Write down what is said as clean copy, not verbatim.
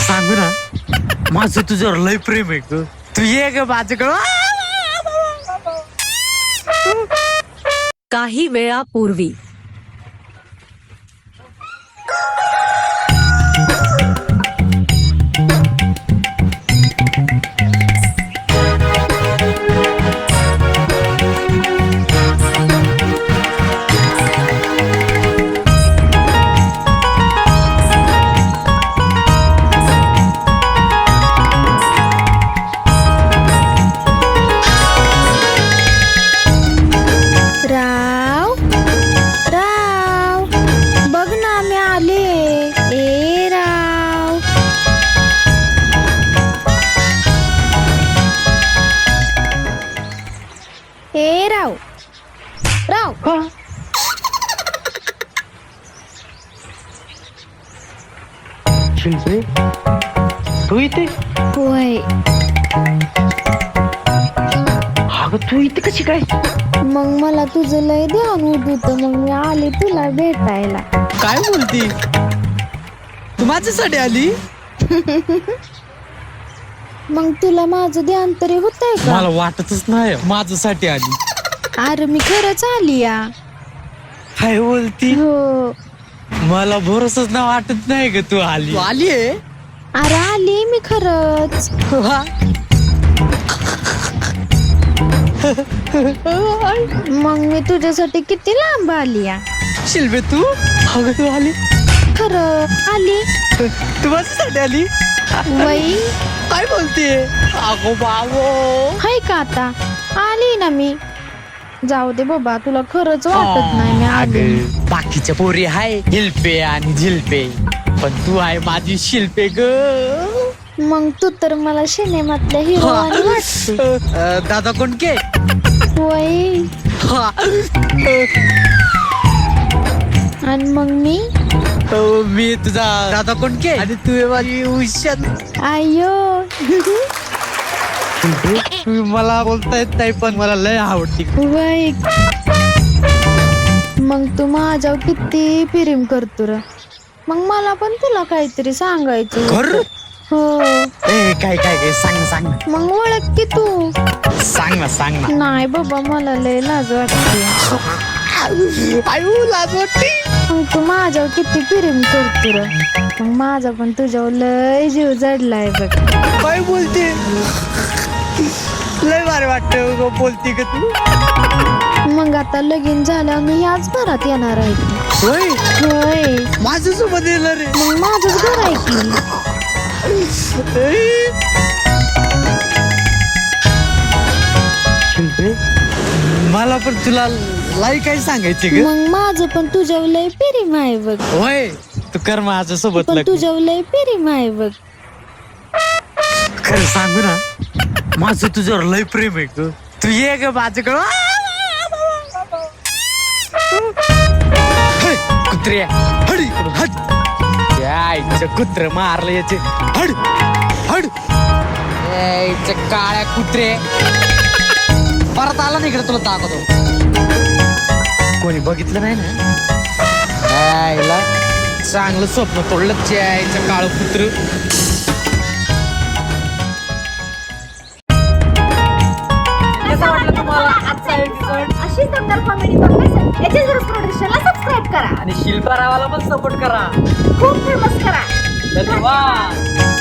सांगू ना, माझं तुझ्यावर लय प्रेम आहे ग. तू ये ग माझ्याकडं. काही वेळापूर्वी राव राव बघ ना मी आले. ए राव ए राव राव शिल्पे, तू इथे? होय. अगं तू इथे कशी काय? मग मला तुझं लय ध्यान होत होतं, मग मी आले तुला भेटायला. काय बोलती? तू माझ्यासाठी आली? मग तुला माझं ध्यान तरी होतंय का? मला वाटतच नाही माझ्यासाठी आली. अरे मी खरंच आली या. काय बोलती? हो. मला भरोसाच ना वाटत नाही ग तू आली. तू आली आहे? अरे आली मी खरंच. मग मी तुझ्यासाठी किती लांब आली या. शिल्पे तू? अगं तू आली? खरं आली. तू माझ्यासाठी आली? वही काय बोलतीये? अगो बाबो. हाय का आता आली ना मी. जाऊ दे बाबा, तुला खरंच वाटत नाही मी आली. अगं, बाकीच्या पोरी हाय हिल्पे आणि झिल्पे, पण तू आहे माझी शिल्पे ग. मग तू तर मला सिनेमातल्या हिरो वाटते. दादा कोणके? वय आणि मग मी मी तुझा दादा कोणके आणि तू आहे माझी उषा. आयो. तुम्ही मला बोलता येत नाही, पण मला लय आवडती. वय मग तू माझ्यावर किती प्रेम करतो र. मग मला पण तुला काहीतरी सांगायचं. खरं? हो. ए काय काय काय सांग ना, सांग ना. मग ओळख की तू. सांग ना, सांग ना. नाही बाबा, मला लय लाज वाटते. आयु लाज वाटते. मग तू माझ्यावर किती प्रेम करतो र. मग माझा पण तुझ्यावर लय जीव जडलाय बघ. काय बोलते? लय भारी वाटत बोलती का तू. मग आता लगीन झाल्यावर मी ह्याच घरात येणार आहे की. होय, होय. माझ्यासोबत येणार रे. मग माझंच घर आहे की. शिल्पे, मला पण तुला लाई काय सांगायचे ग. मग माझं पण तुझ्यावर लय प्रेम आहे बघ. होय, तू कर माझ्या सोबत पण लग्न. तुझ्यावर लय प्रेम आहे बघ. खरं सांगू ना, माझं तुझ्यावर लय प्रेम आहे ग. तू ये ग माझ्याकडं. हे, कुत्र्या हड इकडं, हड. यायचं कुत्र मारलं याचे. हड हड. यायचं काळ्या कुत्रे. परत आला नाही इकडे, तुला दाखवतो. कोणी बघितलं नाही ना. यायला चांगलं स्वप्न तोडलं. यायचं काळं कुत्र. कसा वाटला तुम्हाला आजचा एपिसोड? अशी सुंदर कॉमेडी बघण्यासाठी एचएस ग्रुप प्रोडक्शनला सबस्क्राईब करा आणि शिल्पा रावाला पण सपोर्ट करा. खूप फेमस करा. धन्यवाद.